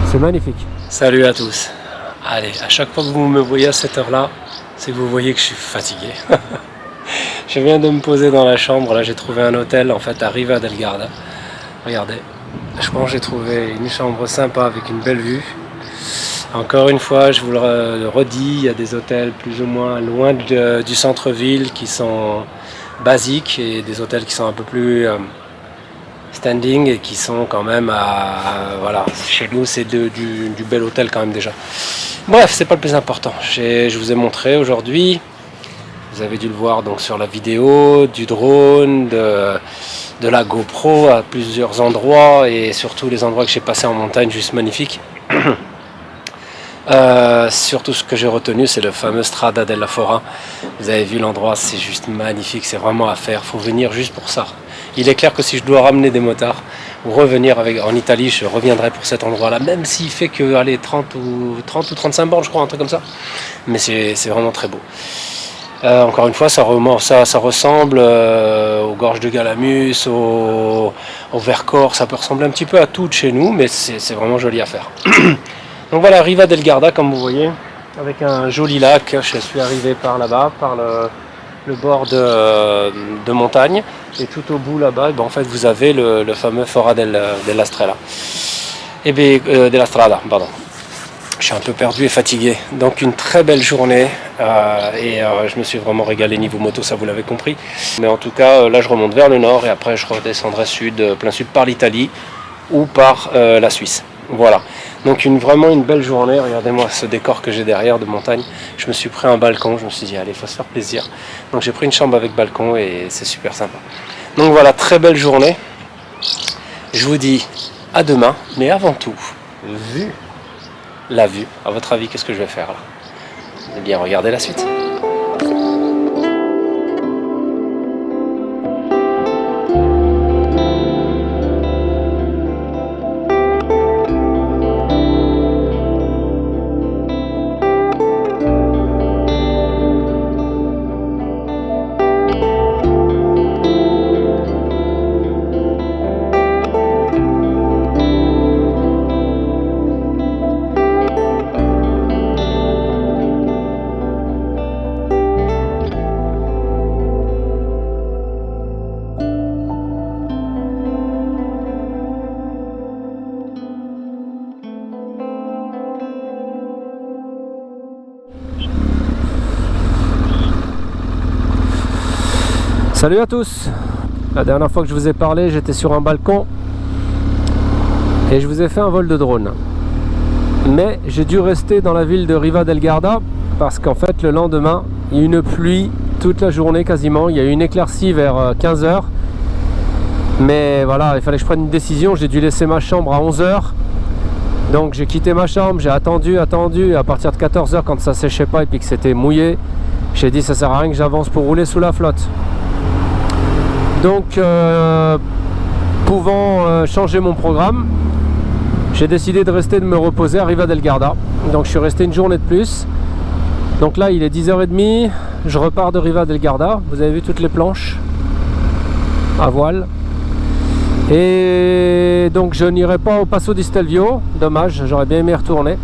Speaker 1: C'est magnifique. Salut à tous. Allez, à chaque fois que vous me voyez à cette heure-là, c'est que vous voyez que je suis fatigué. Je viens de me poser dans la chambre, là j'ai trouvé un hôtel en fait à Riva del Garda. Regardez, je pense que j'ai trouvé une chambre sympa avec une belle vue. Encore une fois, je vous le redis, il y a des hôtels plus ou moins loin du centre-ville qui sont basiques et des hôtels qui sont un peu plus standing et qui sont quand même voilà, chez nous c'est du bel hôtel quand même déjà. Bref, c'est pas le plus important, je vous ai montré aujourd'hui. Vous avez dû le voir donc sur la vidéo, du drone, de la GoPro à plusieurs endroits et surtout les endroits que j'ai passés en montagne, juste magnifiques. Surtout ce que j'ai retenu, c'est le fameux Strada della Fora. Vous avez vu l'endroit, c'est juste magnifique, c'est vraiment à faire, faut venir juste pour ça. Il est clair que si je dois ramener des motards ou revenir en Italie, je reviendrai pour cet endroit-là, même s'il fait que allez, 30 ou 35 bornes, je crois, un truc comme ça. Mais c'est vraiment très beau. Encore une fois, ça ressemble aux gorges de Galamus, au Vercors, ça peut ressembler un petit peu à tout de chez nous, mais c'est vraiment joli à faire. Donc voilà, Riva del Garda, comme vous voyez, avec un joli lac. Je suis arrivé par là-bas, par le bord de montagne, et tout au bout là-bas, en fait, vous avez le fameux Fora della Strada. Della Strada, pardon. Je suis un peu perdu et fatigué, donc une très belle journée je me suis vraiment régalé niveau moto, ça vous l'avez compris. Mais en tout cas, là je remonte vers le nord et après je redescendrai plein sud par l'Italie ou par la Suisse. Voilà, donc vraiment une belle journée. Regardez-moi ce décor que j'ai derrière de montagne. Je me suis pris un balcon, je me suis dit allez, il faut se faire plaisir. Donc j'ai pris une chambre avec balcon et c'est super sympa. Donc voilà, très belle journée. Je vous dis à demain, mais avant tout, la vue, à votre avis, qu'est-ce que je vais faire là? Eh bien, regardez la suite. Salut à tous. La dernière fois que je vous ai parlé, j'étais sur un balcon et je vous ai fait un vol de drone. Mais j'ai dû rester dans la ville de Riva del Garda parce qu'en fait le lendemain, il y a eu une pluie toute la journée quasiment. Il y a eu une éclaircie vers 15h. Mais voilà, il fallait que je prenne une décision. J'ai dû laisser ma chambre à 11h. Donc j'ai quitté ma chambre, j'ai attendu. Et à partir de 14h, quand ça séchait pas et puis que c'était mouillé, j'ai dit ça sert à rien que j'avance pour rouler sous la flotte. Donc, pouvant changer mon programme, j'ai décidé de rester, de me reposer à Riva del Garda. Donc je suis resté une journée de plus. Donc là il est 10h30, je repars de Riva del Garda. Vous avez vu toutes les planches à voile. Et donc je n'irai pas au Passo di Stelvio, dommage, j'aurais bien aimé retourner.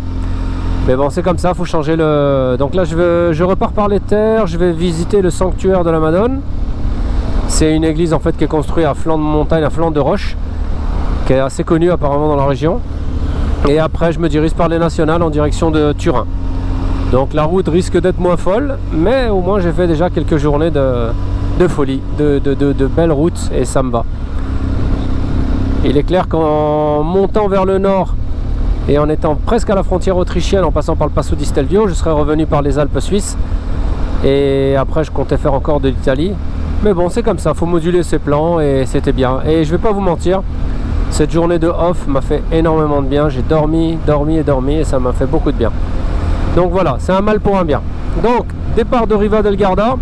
Speaker 1: Mais bon, c'est comme ça, il faut changer le... Donc là je repars par les terres, je vais visiter le sanctuaire de la Madone. C'est une église en fait qui est construite à flanc de montagne, à flanc de roche, qui est assez connue apparemment dans la région. Et après je me dirige par les nationales en direction de Turin. Donc la route risque d'être moins folle, mais au moins j'ai fait déjà quelques journées de folie, de belles routes et ça me va. Il est clair qu'en montant vers le nord et en étant presque à la frontière autrichienne, en passant par le Passo di Stelvio, je serais revenu par les Alpes suisses. Et après je comptais faire encore de l'Italie. Mais bon, c'est comme ça, faut moduler ses plans et c'était bien. Et je vais pas vous mentir, cette journée de off m'a fait énormément de bien. J'ai dormi et ça m'a fait beaucoup de bien. Donc voilà, c'est un mal pour un bien. Donc, départ de Riva del Garda,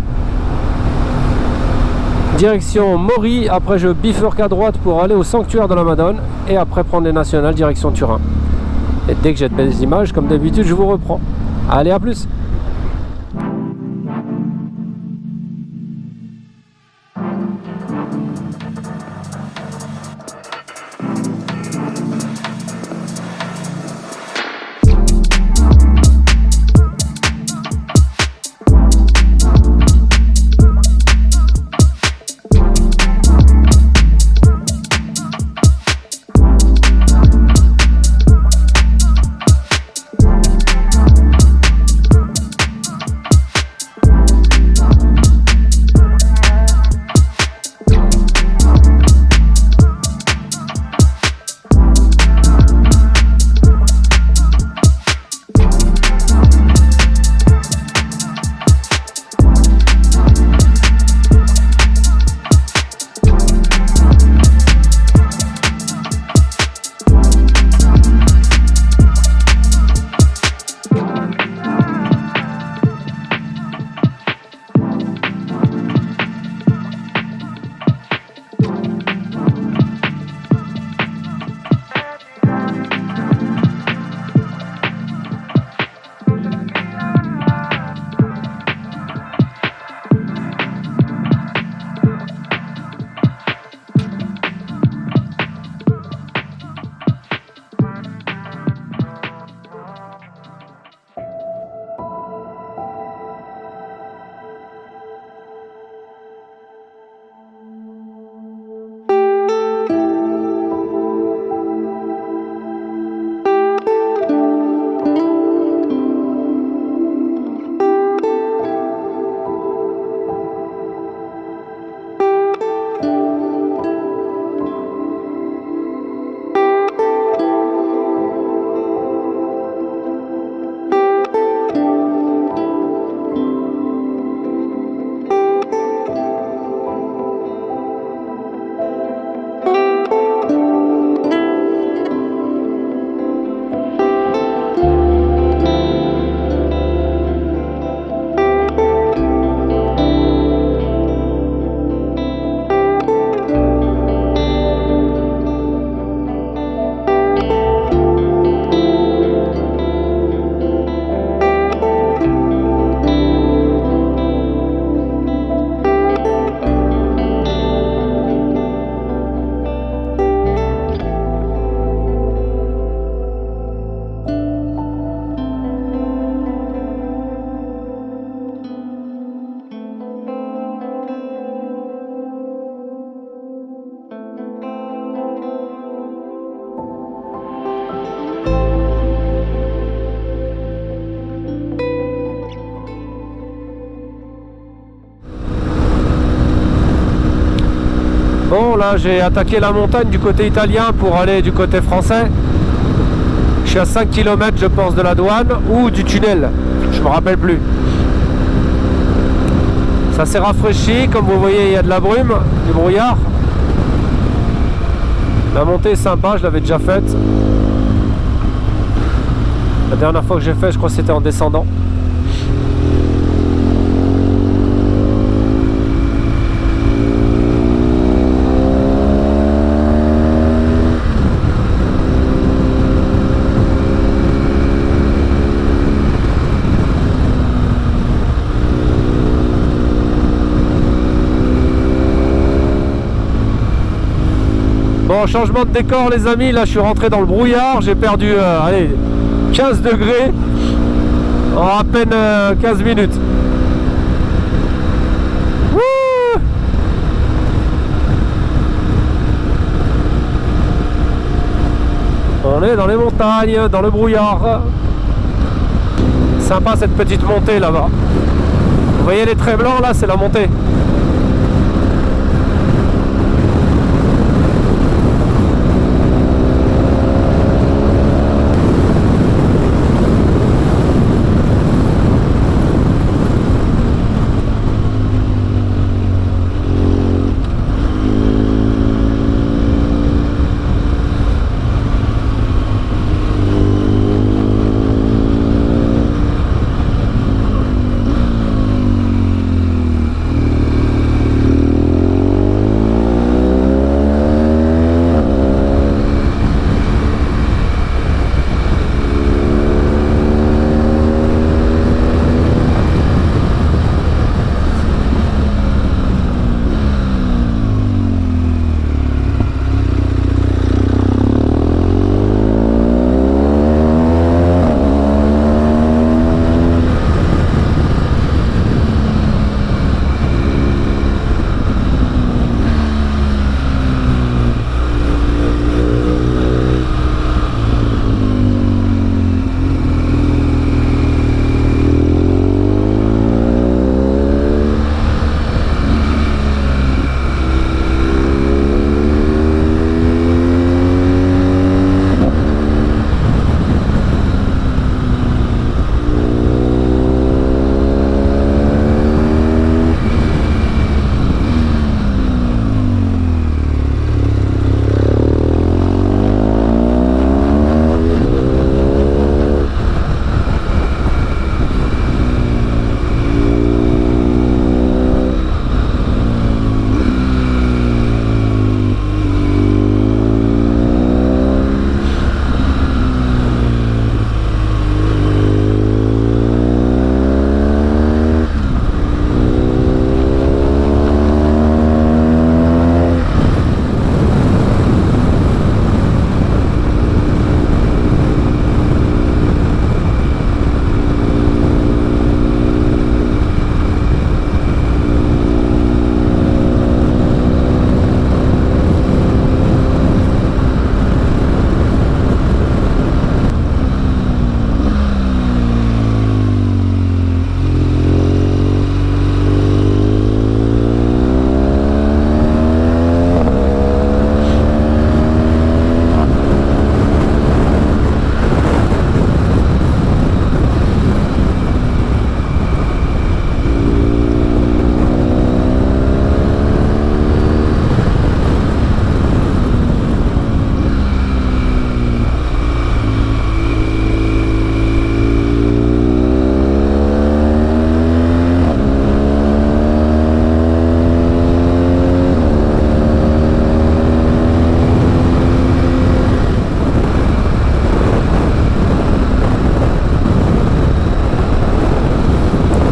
Speaker 1: direction Mori. Après, je bifurque à droite pour aller au sanctuaire de la Madone et après prendre les nationales direction Turin. Et dès que j'ai de belles images, comme d'habitude, je vous reprends. Allez, à plus! là j'ai attaqué la montagne du côté italien pour aller du côté français. Je suis à 5 km je pense de la douane ou du tunnel, je me rappelle plus. Ça s'est rafraîchi, comme vous voyez il y a de la brume, du brouillard. La montée est sympa, je l'avais déjà faite. La dernière fois que j'ai fait, je crois que c'était en descendant. Bon, changement de décor les amis, là je suis rentré dans le brouillard, j'ai perdu allez, 15 degrés en à peine 15 minutes. Wouh! On est dans les montagnes, dans le brouillard. Sympa cette petite montée là-bas. Vous voyez les traits blancs là, c'est la montée.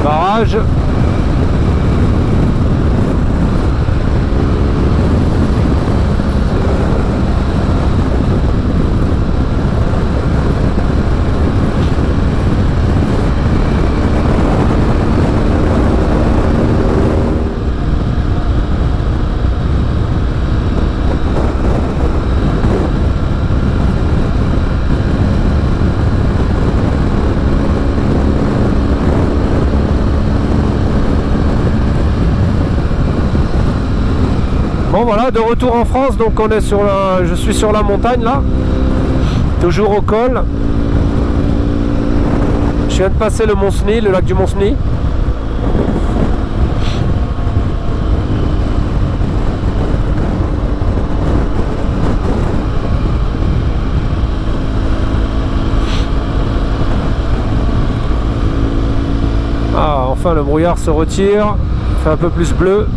Speaker 1: Barrage. voilà, de retour en France, donc on est sur je suis sur la montagne là, toujours au col. Je viens de passer le Mont-Cenis, le lac du Mont-Cenis. Ah, enfin le brouillard se retire, fait un peu plus bleu.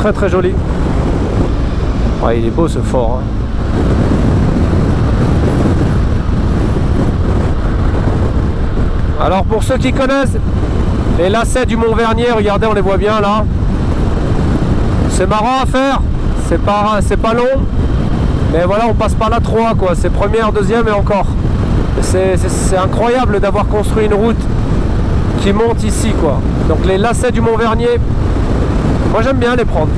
Speaker 1: très très joli. Ouais, il est beau ce fort. Alors pour ceux qui connaissent les lacets du Mont Vernier, regardez, on les voit bien là. C'est marrant à faire, c'est pas long, mais voilà, on passe par la 3 quoi, c'est première, deuxième et encore. C'est incroyable d'avoir construit une route qui monte ici quoi. Donc les lacets du Mont Vernier, moi j'aime bien les prendre.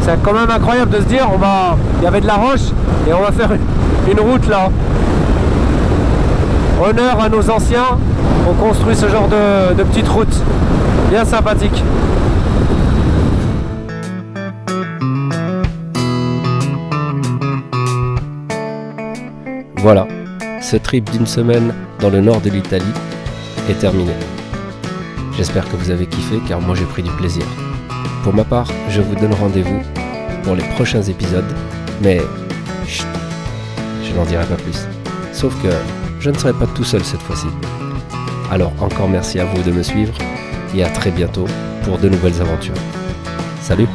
Speaker 1: C'est quand même incroyable de se dire, il y avait de la roche et on va faire une route là. Honneur à nos anciens, on construit ce genre de petite route, bien sympathique. Voilà, ce trip d'une semaine dans le nord de l'Italie est terminé. J'espère que vous avez kiffé car moi j'ai pris du plaisir. Pour ma part, je vous donne rendez-vous pour les prochains épisodes, mais chut, je n'en dirai pas plus. Sauf que je ne serai pas tout seul cette fois-ci. Alors encore merci à vous de me suivre et à très bientôt pour de nouvelles aventures. Salut!